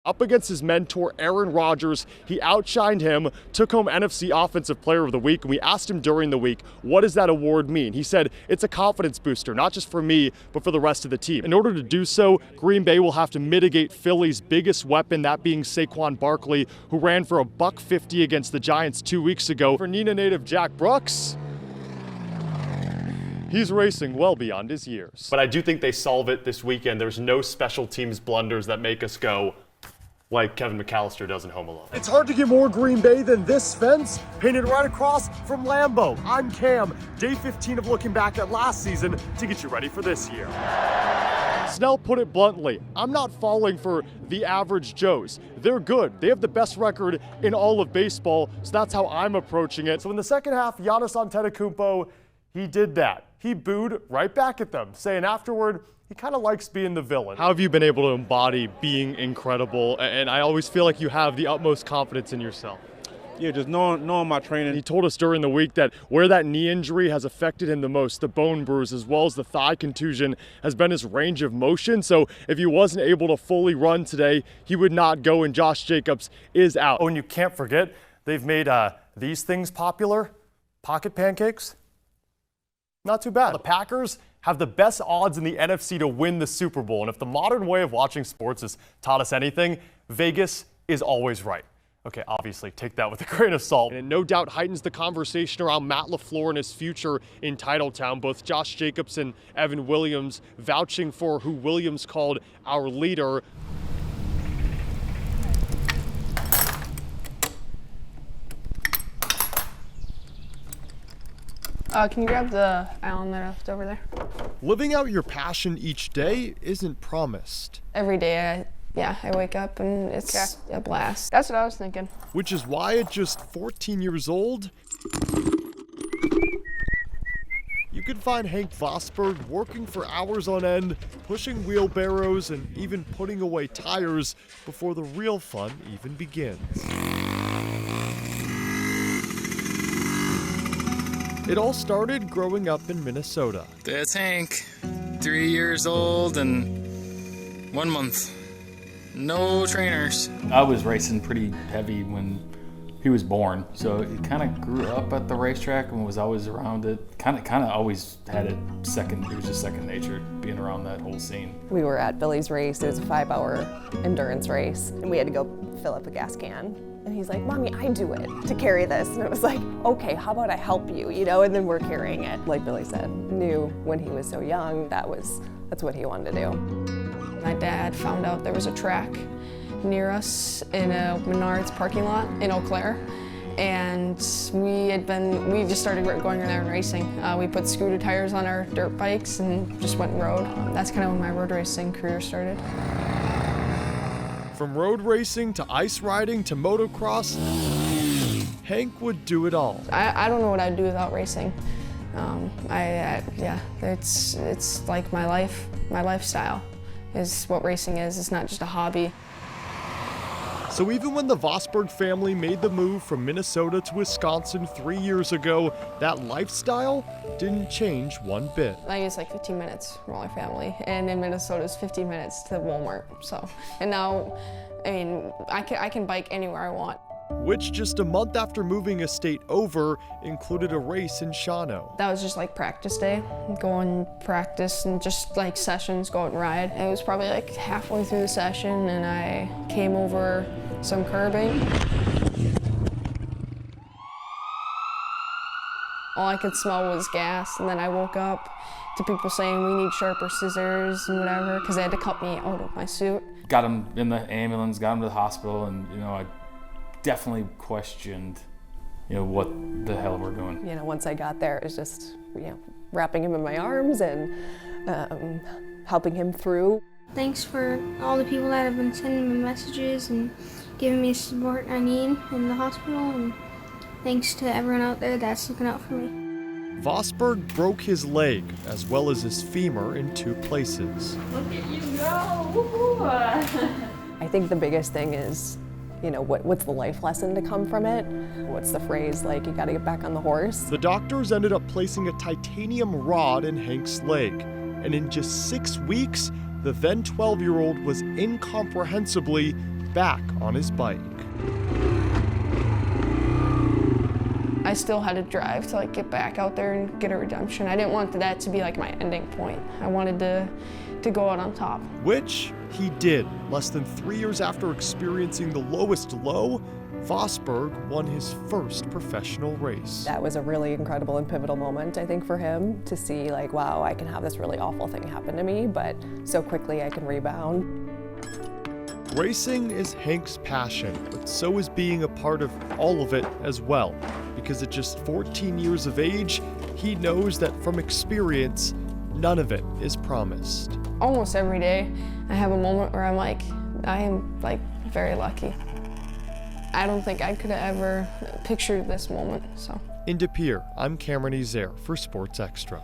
Up against his mentor, Aaron Rodgers, he outshined him, took home NFC Offensive Player of the Week, and we asked him during the week, what does that award mean? He said, it's a confidence booster, not just for me, but for the rest of the team. In order to do so, Green Bay will have to mitigate Philly's biggest weapon, that being Saquon Barkley, who ran for $150 against the Giants 2 weeks ago. For Neenah native Jack Brooks, he's racing well beyond his years. But I do think they solve it this weekend. There's no special teams blunders that make us go, like Kevin McAllister does in Home Alone. It's hard to get more Green Bay than this fence painted right across from Lambeau. I'm Cam, day 15 of looking back at last season to get you ready for this year. Snell put it bluntly, I'm not falling for the average Joes. They're good. They have the best record in all of baseball, so that's how I'm approaching it. So in the second half, Giannis Antetokounmpo, he did that. He booed right back at them, saying afterward, he kind of likes being the villain. How have you been able to embody being incredible? And I always feel like you have the utmost confidence in yourself. Yeah, just knowing my training. He told us during the week that where that knee injury has affected him the most, the bone bruise as well as the thigh contusion, has been his range of motion. So if he wasn't able to fully run today, he would not go, and Josh Jacobs is out. Oh, and you can't forget, they've made these things popular, pocket pancakes. Not too bad. The Packers have the best odds in the NFC to win the Super Bowl. And if the modern way of watching sports has taught us anything, Vegas is always right. Okay, obviously, take that with a grain of salt. And it no doubt heightens the conversation around Matt LaFleur and his future in Titletown. Both Josh Jacobs and Evan Williams vouching for who Williams called our leader. Can you grab the Allen that I left over there? Living out your passion each day isn't promised. Every day, I wake up and it's a blast. That's what I was thinking. Which is why at just 14 years old, you can find Hank Vosberg working for hours on end, pushing wheelbarrows and even putting away tires before the real fun even begins. It all started growing up in Minnesota. That's Hank, 3 years old and 1 month. No trainers. I was racing pretty heavy when he was born, so he kind of grew up at the racetrack and was always around it. Kind of always had it second. It was just second nature being around that whole scene. We were at Billy's race. It was a 5-hour endurance race, and we had to go fill up a gas can. And he's like, Mommy, I do it to carry this. And it was like, okay, how about I help you, and then we're carrying it. Like Billy said, knew when he was so young, that's what he wanted to do. My dad found out there was a track near us in a Menards parking lot in Eau Claire. And we just started going there and racing. We put scooter tires on our dirt bikes and just went and rode. That's kind of when my road racing career started. From road racing to ice riding to motocross, Hank would do it all. I don't know what I'd do without racing. It's like my life, my lifestyle is what racing is. It's not just a hobby. So even when the Vosberg family made the move from Minnesota to Wisconsin 3 years ago, that lifestyle didn't change one bit. I think it's like 15 minutes from our family, and in Minnesota it's 15 minutes to Walmart. And now, I can bike anywhere I want. Which just a month after moving a state over included a race in Shawano. That was just like practice day, go and practice and just like sessions, go out and ride. It was probably like halfway through the session and I came over some curbing. All I could smell was gas, and then I woke up to people saying we need sharper scissors and whatever, because they had to cut me out of my suit. Got him in the ambulance, got him to the hospital, and I definitely questioned, what the hell we're doing. Once I got there, it was just, wrapping him in my arms and helping him through. Thanks for all the people that have been sending me messages and giving me the support I need in the hospital, and thanks to everyone out there that's looking out for me. Vosberg broke his leg as well as his femur in 2 places. Look at you go! I think the biggest thing is, what's the life lesson to come from it? What's the phrase, like, you gotta get back on the horse? The doctors ended up placing a titanium rod in Hank's leg, and in just 6 weeks, the then 12-year-old was incomprehensibly back on his bike. I still had to drive to like get back out there and get a redemption. I didn't want that to be like my ending point. I wanted to go out on top. Which he did. Less than 3 years after experiencing the lowest low, Vosberg won his first professional race. That was a really incredible and pivotal moment, I think, for him to see like, wow, I can have this really awful thing happen to me, but so quickly I can rebound. Racing is Hank's passion, but so is being a part of all of it as well. Because at just 14 years of age, he knows that from experience, none of it is promised. Almost every day, I have a moment where I'm like, I am like very lucky. I don't think I could have ever pictured this moment, so. In De Pere, I'm Cameron Ezeir for Sports Extra.